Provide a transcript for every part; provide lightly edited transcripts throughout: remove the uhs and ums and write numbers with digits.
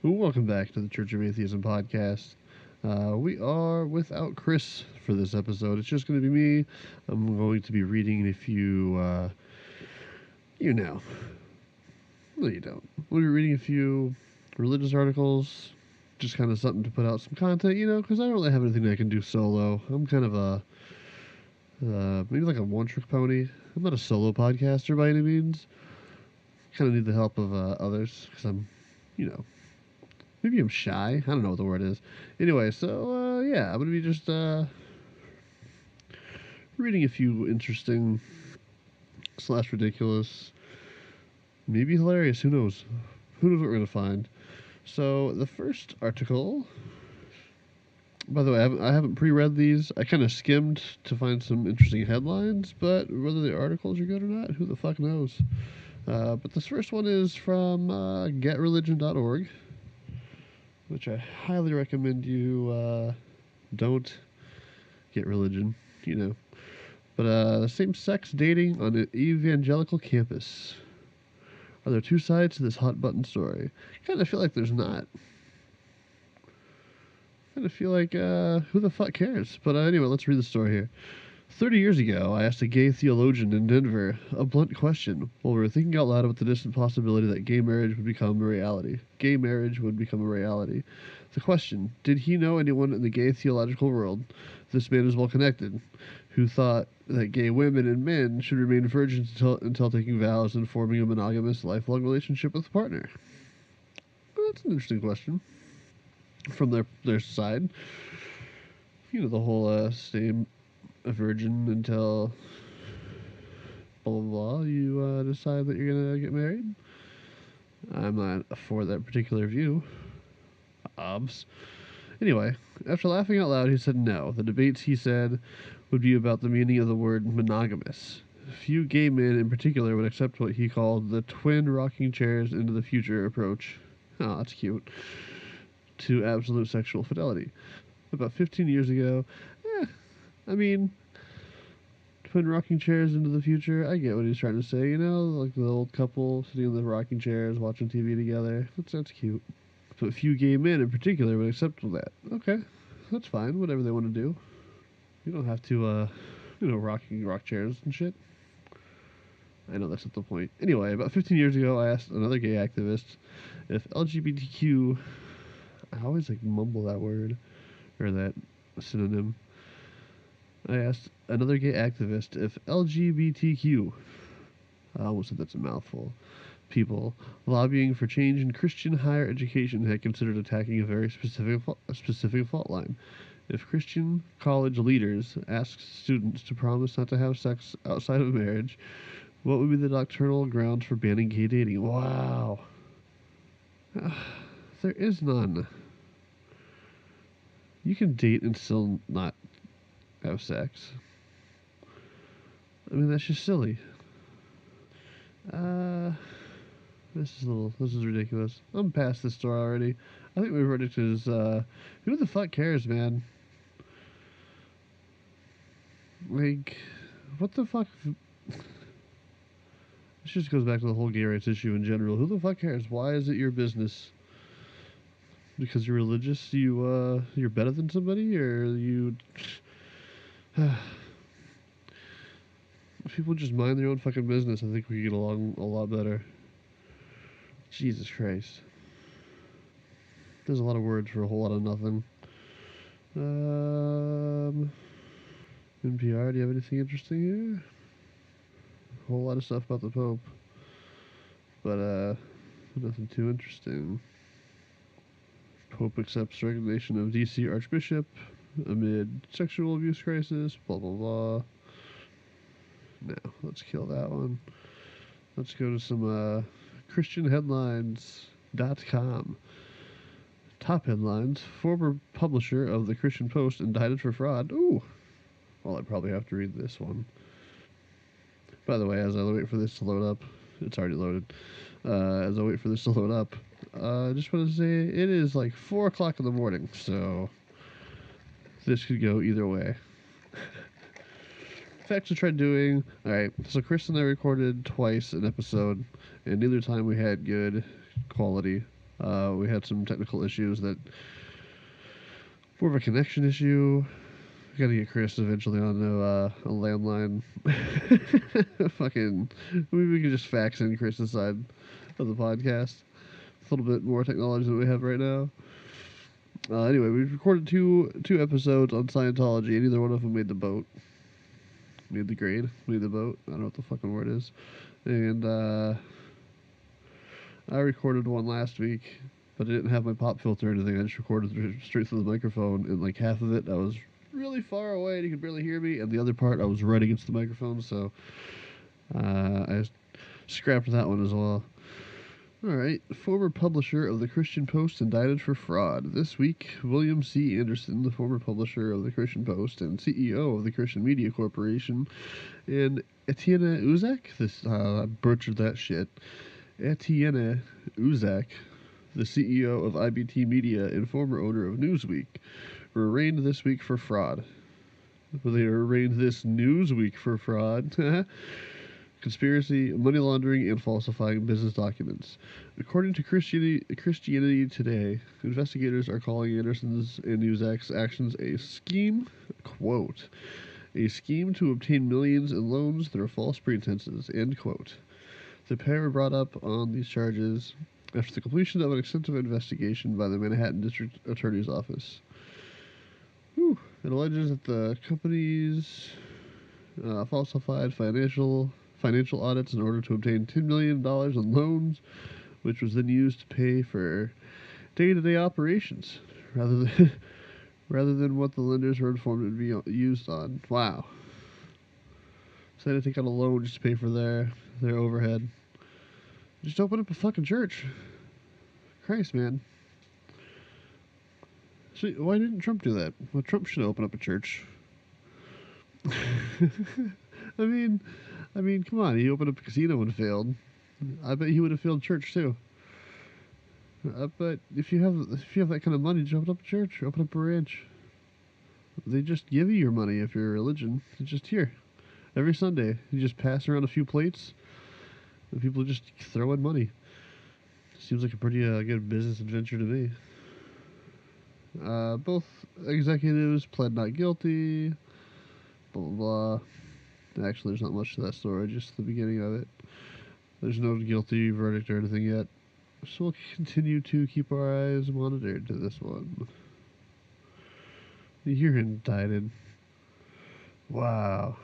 Welcome back to the Church of Atheism podcast. We are without Chris for this episode. It's just going to be me. I'm going to be reading a few, you know, no, you don't. We'll be reading a few religious articles, just kind of something to put out some content, because I don't really have anything I can do solo. I'm kind of a, maybe like a one-trick pony. I'm not a solo podcaster by any means. Kind of need the help of others because maybe I'm shy. I don't know what the word is. Anyway, so yeah, I'm gonna be just reading a few interesting slash ridiculous, maybe hilarious. Who knows? Who knows what we're gonna find? So the first article. By the way, I haven't pre-read these. I kind of skimmed to find some interesting headlines, but whether the articles are good or not, who the fuck knows? But this first one is from GetReligion.org, which I highly recommend you don't get religion, But same-sex dating on an evangelical campus. Are there two sides to this hot-button story? Kind of feel like there's not. Kind of feel like, who the fuck cares? But anyway, let's read the story here. 30 years ago, I asked a gay theologian in Denver a blunt question while we were thinking out loud about the distant possibility that gay marriage would become a reality. Gay marriage would become a reality. The question, did he know anyone in the gay theological world, this man is well connected, who thought that gay women and men should remain virgins until taking vows and forming a monogamous lifelong relationship with a partner? Well, that's an interesting question. From their side, the whole stay a virgin until blah blah blah. You decide that you're gonna get married. I'm not for that particular view. Obs. Anyway, after laughing out loud, he said no. The debates, he said, would be about the meaning of the word monogamous. Few gay men in particular would accept what he called the twin rocking chairs into the future approach. Oh, that's cute. To absolute sexual fidelity. About 15 years ago, I mean, twin rocking chairs into the future, I get what he's trying to say, like the old couple sitting in the rocking chairs watching TV together. That's cute. But few gay men in particular would accept that. Okay, that's fine, whatever they want to do. You don't have to, rock chairs and shit. I know that's not the point. Anyway, about 15 years ago, I asked another gay activist if LGBTQ. I always mumble that word or that synonym. I asked another gay activist if LGBTQ. I almost said that's a mouthful. People lobbying for change in Christian higher education had considered attacking a very specific fault line. If Christian college leaders asked students to promise not to have sex outside of marriage, what would be the doctrinal grounds for banning gay dating? Wow. There is none. You can date and still not have sex. I mean, that's just silly. This is ridiculous. I'm past this story already. I think my verdict is, who the fuck cares, man? What the fuck? This just goes back to the whole gay rights issue in general. Who the fuck cares? Why is it your business? Because you're religious, you're better than somebody, or you? If people just mind their own fucking business, I think we get along a lot better. Jesus Christ. There's a lot of words for a whole lot of nothing. NPR, do you have anything interesting here? A whole lot of stuff about the Pope. But, nothing too interesting. Pope accepts resignation of D.C. Archbishop amid sexual abuse crisis, blah, blah, blah. No, let's kill that one. Let's go to some, ChristianHeadlines.com. Top headlines. Former publisher of the Christian Post indicted for fraud. Ooh. Well, I probably have to read this one. By the way, as I wait for this to load up, it's already loaded. As I wait for this to load up, I just want to say it is 4 o'clock in the morning, so this could go either way. Facts I tried doing. Alright, so Chris and I recorded twice an episode, and neither time we had good quality. We had some technical issues that more of a connection issue. We gotta get Chris eventually on a landline. Fucking, maybe we can just fax in Chris's side of the podcast. It's a little bit more technology than we have right now. Anyway, we've recorded two episodes on Scientology, and either one of them made the boat. Made the grade. Made the boat. I don't know what the fucking word is. And I recorded one last week, but I didn't have my pop filter or anything. I just recorded straight through the microphone, and like half of it I was really far away and you could barely hear me, and the other part I was right against the microphone, so I scrapped that one as well. Alright, former publisher of the Christian Post indicted for fraud. This week, William C. Anderson, the former publisher of the Christian Post and CEO of the Christian Media Corporation, and Etienne Uzak, I butchered that shit, Etienne Uzak, the CEO of IBT Media and former owner of Newsweek, were arraigned this week for fraud. They were arraigned this Newsweek for fraud. Conspiracy, money laundering, and falsifying business documents. According to Christianity Today, investigators are calling Anderson's and Uzak's actions a scheme, quote, a scheme to obtain millions in loans through false pretenses, end quote. The pair were brought up on these charges after the completion of an extensive investigation by the Manhattan District Attorney's Office. Whew. It alleges that the companies falsified financial audits in order to obtain $10 million in loans, which was then used to pay for day-to-day operations, rather than what the lenders were informed it would be used on. Wow. So they had to take out a loan just to pay for their overhead. Just open up a fucking church. Christ, man. So why didn't Trump do that? Well, Trump should open up a church. I mean, come on. He opened up a casino and failed. I bet he would have failed church too. But if you have that kind of money, just open up a church, open up a ranch. They just give you your money if you're a religion. It's just here. Every Sunday, you just pass around a few plates, and people just throw in money. Seems like a pretty good business adventure to me. Both executives pled not guilty. Blah, blah, blah. Actually, there's not much to that story, just the beginning of it. There's no guilty verdict or anything yet. So we'll continue to keep our eyes monitored to this one. You're indicted. Wow.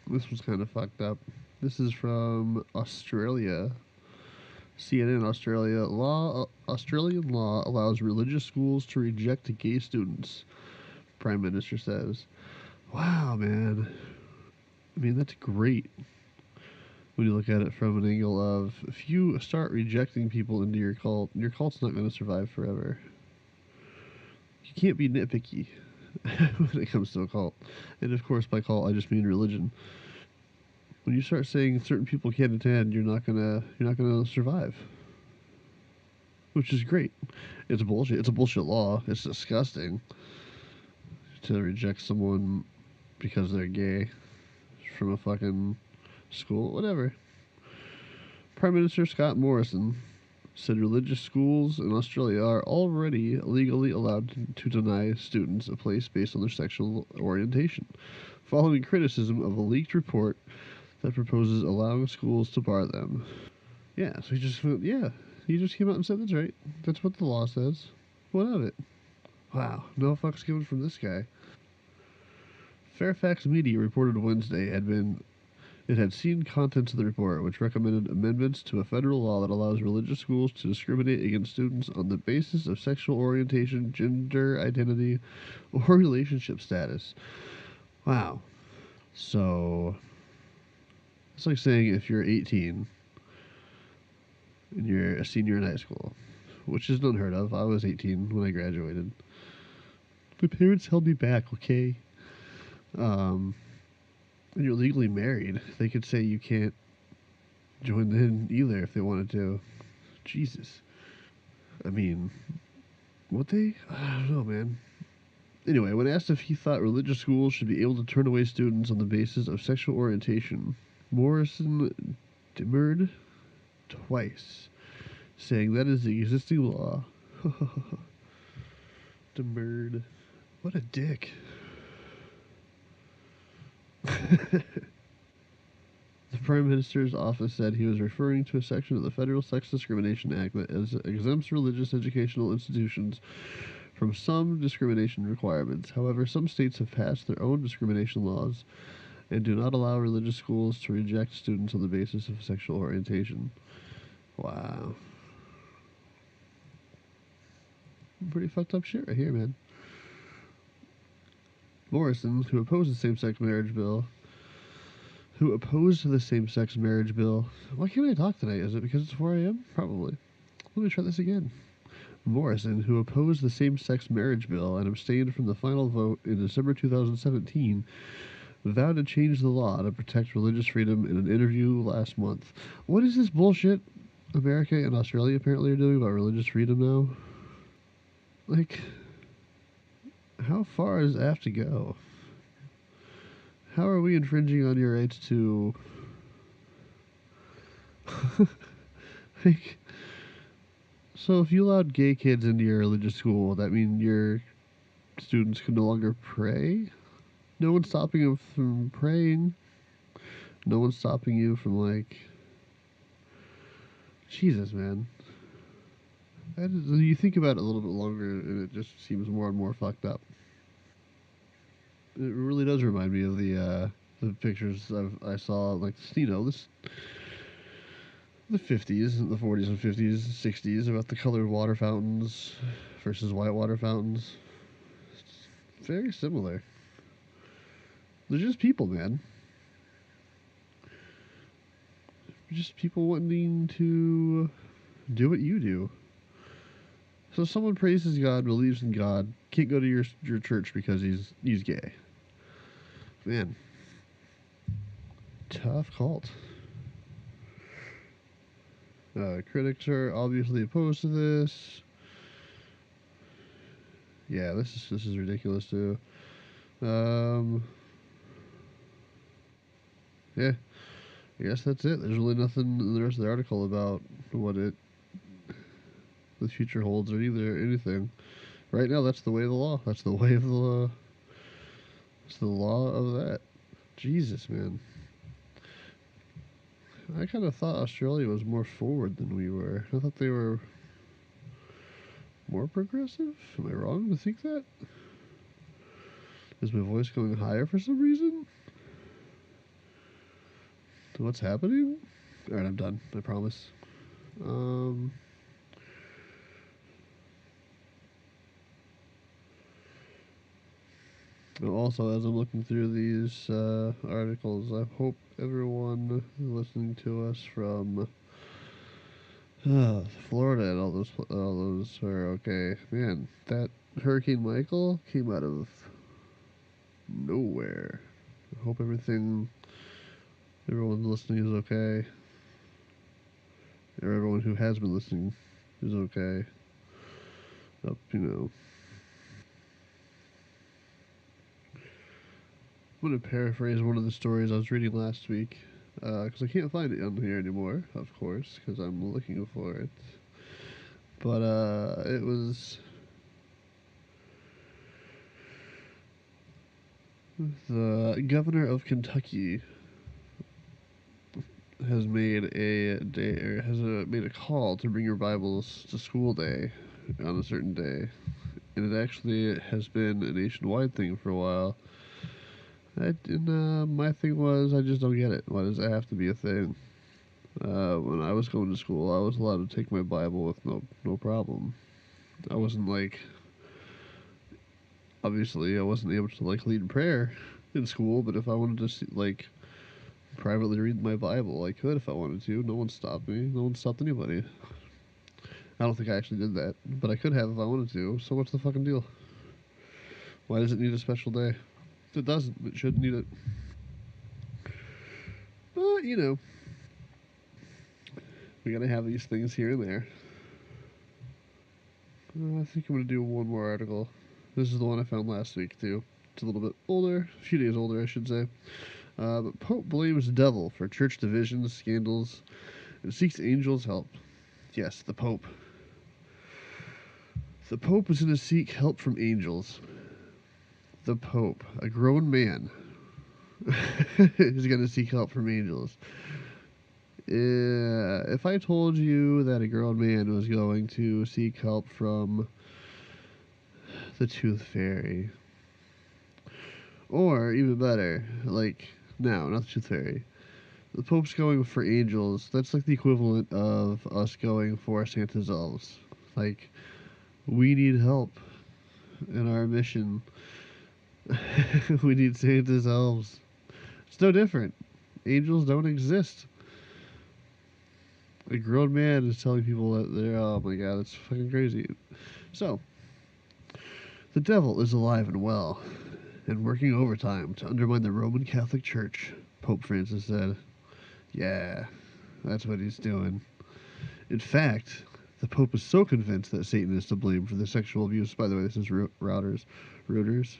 This was kind of fucked up. This is from Australia. CNN Australia. Australian law allows religious schools to reject gay students, Prime Minister says. Wow, man. I mean, that's great when you look at it from an angle of, if you start rejecting people into your cult's not going to survive forever. You can't be nitpicky when it comes to a cult. And of course, by cult, I just mean religion. When you start saying certain people can't attend, you're not gonna survive. Which is great. It's bullshit. It's a bullshit law. It's disgusting to reject someone because they're gay from a fucking school, whatever. Prime Minister Scott Morrison said religious schools in Australia are already legally allowed to deny students a place based on their sexual orientation, following criticism of a leaked report that proposes allowing schools to bar them. Yeah, so he just came out and said that's right. That's what the law says. What of it? Wow, no fucks given from this guy. Fairfax Media reported Wednesday it had seen contents of the report which recommended amendments to a federal law that allows religious schools to discriminate against students on the basis of sexual orientation, gender identity, or relationship status. Wow. So it's like saying if you're 18 and you're a senior in high school, which is unheard of. I was 18 when I graduated. My parents held me back, okay? And you're legally married. They could say you can't join in either if they wanted to. Jesus. I mean, would they? I don't know, man. Anyway, when asked if he thought religious schools should be able to turn away students on the basis of sexual orientation, Morrison demurred twice. saying that is the existing law. Demurred. What a dick. The Prime Minister's office said he was referring to a section of the Federal Sex Discrimination Act that exempts religious educational institutions from some discrimination requirements. However, some states have passed their own discrimination laws and do not allow religious schools to reject students on the basis of sexual orientation. Wow. Pretty fucked up shit right here, man. Morrison, who opposed the same-sex marriage bill, Why can't I talk tonight? Is it because it's 4 a.m.? Probably. Let me try this again. Morrison, who opposed the same-sex marriage bill and abstained from the final vote in December 2017, vowed to change the law to protect religious freedom in an interview last month. What is this bullshit America and Australia apparently are doing about religious freedom now? Like, how far does that have to go? How are we infringing on your rights to... like, so if you allowed gay kids into your religious school, would that mean your students can no longer pray? No one's stopping them from praying. No one's stopping you from, like... Jesus, man. You think about it a little bit longer, and it just seems more and more fucked up. It really does remind me of the pictures I saw, like, you know, the 50s, the 40s and 50s, 60s, about the colored water fountains versus white water fountains. It's very similar. They're just people, man. Just people wanting to do what you do. So someone praises God, believes in God, can't go to your church because he's gay. Man, tough cult. Critics are obviously opposed to this. Yeah, this is ridiculous too. Yeah, I guess that's it. There's really nothing in the rest of the article about what the future holds or anything. Right now, that's the way of the law. That's the way of the law. It's the law of that. Jesus, man. I kind of thought Australia was more forward than we were. I thought they were more progressive. Am I wrong to think that? Is my voice going higher for some reason? What's happening? Alright, I'm done. I promise. Also, as I'm looking through these articles, I hope everyone listening to us from Florida and all those are okay. Man, that Hurricane Michael came out of nowhere. I hope everyone listening is okay. Or everyone who has been listening is okay. I'm going to paraphrase one of the stories I was reading last week, because I can't find it on here anymore, of course, because I'm looking for it. But it was the governor of Kentucky has made made a call to bring your Bibles to school day on a certain day, and it actually has been a nationwide thing for a while. My thing was, I just don't get it. Why does that have to be a thing? When I was going to school, I was allowed to take my Bible with no problem. I wasn't obviously, I wasn't able to lead prayer in school, but if I wanted to privately read my Bible, I could if I wanted to. No one stopped me. No one stopped anybody. I don't think I actually did that, but I could have if I wanted to. So what's the fucking deal? Why does it need a special day? It doesn't. It shouldn't need it. But, we gotta have these things here and there. I think I'm gonna do one more article. This is the one I found last week, too. It's a little bit older. A few days older, I should say. But Pope blames devil for church divisions, scandals, and seeks angels' help. Yes, the Pope. The Pope is going to seek help from angels. The Pope, a grown man, is going to seek help from angels. If I told you that a grown man was going to seek help from the Tooth Fairy, or even better, like, no, not the Tooth Fairy, the Pope's going for angels, that's like the equivalent of us going for Santa's elves. Like, we need help in our mission. We need Santa's elves. It's no different. Angels don't exist. A grown man is telling people that they're, oh my god, that's fucking crazy. So, the devil is alive and well, and working overtime to undermine the Roman Catholic Church, Pope Francis said. Yeah, that's what he's doing. In fact, the Pope is so convinced that Satan is to blame for the sexual abuse. By the way, this is Reuters. It's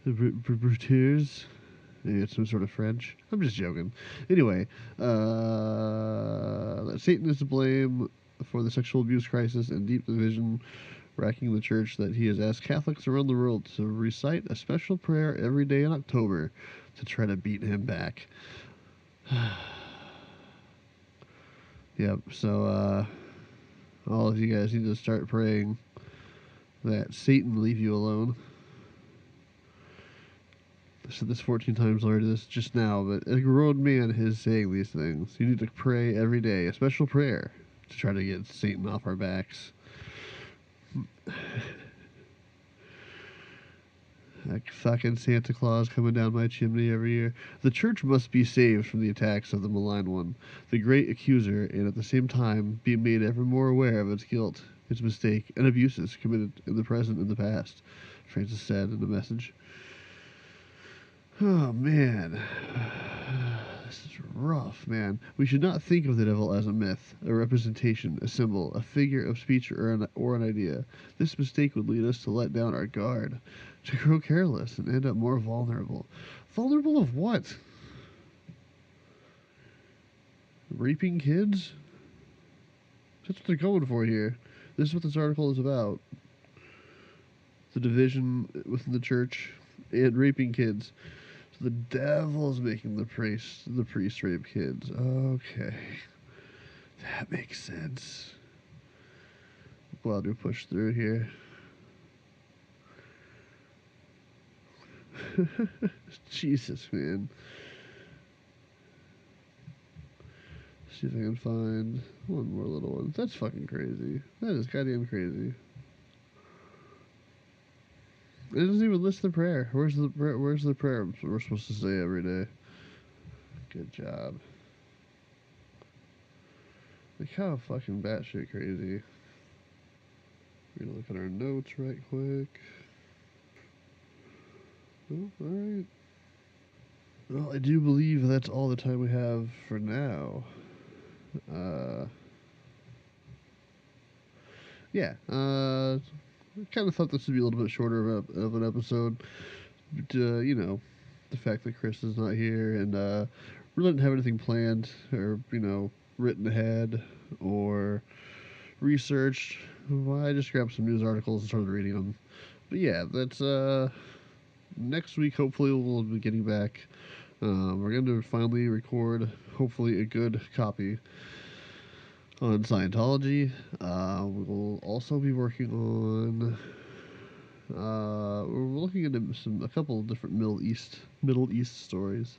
Reuters. Maybe it's some sort of French. I'm just joking. Anyway, that Satan is to blame for the sexual abuse crisis and deep division racking the church, that he has asked Catholics around the world to recite a special prayer every day in October to try to beat him back. Yep, so all of you guys need to start praying that Satan leave you alone. I said this 14 times already, this just now, but a grown man is saying these things. You need to pray every day, a special prayer, to try to get Satan off our backs. Like fucking Santa Claus coming down my chimney every year. The church must be saved from the attacks of the malign one, the great accuser, and at the same time be made ever more aware of its guilt, its mistake, and abuses committed in the present and the past, Francis said in the message. Oh, man. This is rough, man. We should not think of the devil as a myth, a representation, a symbol, a figure of speech, or an idea. This mistake would lead us to let down our guard, to grow careless, and end up more vulnerable. Vulnerable of what? Raping kids? That's what they're going for here. This is what this article is about. The division within the church and raping kids. So the devil's making the priest rape kids. Okay. That makes sense. Glad we pushed through here. Jesus, man. See if I can find one more little one. That's fucking crazy. That is goddamn crazy. It doesn't even list the prayer. Where's the prayer we're supposed to say every day? Good job. Like, how fucking batshit crazy. We're gonna look at our notes right quick. Oh, alright. Well, I do believe that's all the time we have for now. Yeah, I kind of thought this would be a little bit shorter of an episode. But, you know, the fact that Chris is not here, and we didn't have anything planned or, you know, written ahead or researched. Well, I just grabbed some news articles and started reading them. But yeah, that's next week. Hopefully, we'll be getting back. We're going to finally record, hopefully, a good copy on Scientology. We'll also be working on. We're looking into a couple of different Middle East stories.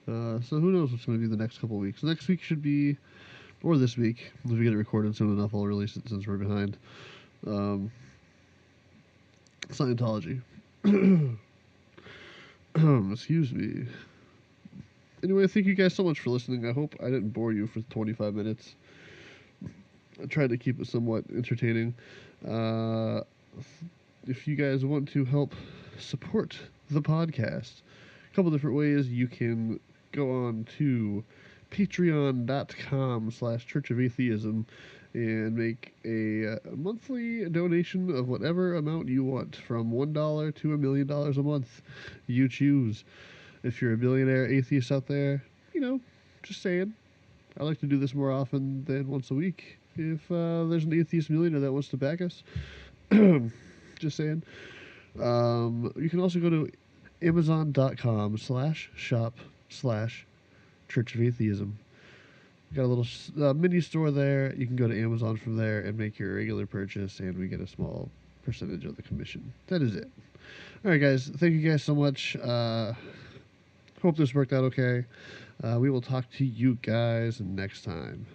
So who knows what's going to be the next couple of weeks. Next week should be, or this week, if we get it recorded soon enough, I'll release it since we're behind. Scientology. Excuse me. Anyway, thank you guys so much for listening. I hope I didn't bore you for 25 minutes. I tried to keep it somewhat entertaining. If you guys want to help support the podcast, a couple different ways. You can go on to patreon.com/Church of Atheism and make a monthly donation of whatever amount you want, from $1 to $1 million a month. You choose. If you're a billionaire atheist out there, you know, just saying, I like to do this more often than once a week. If there's an atheist millionaire that wants to back us, just saying. You can also go to Amazon.com/shop/Church of Atheism. Got a little mini store there. You can go to Amazon from there and make your regular purchase, and we get a small percentage of the commission. That is it. All right, guys. Thank you guys so much. Hope this worked out okay. We will talk to you guys next time.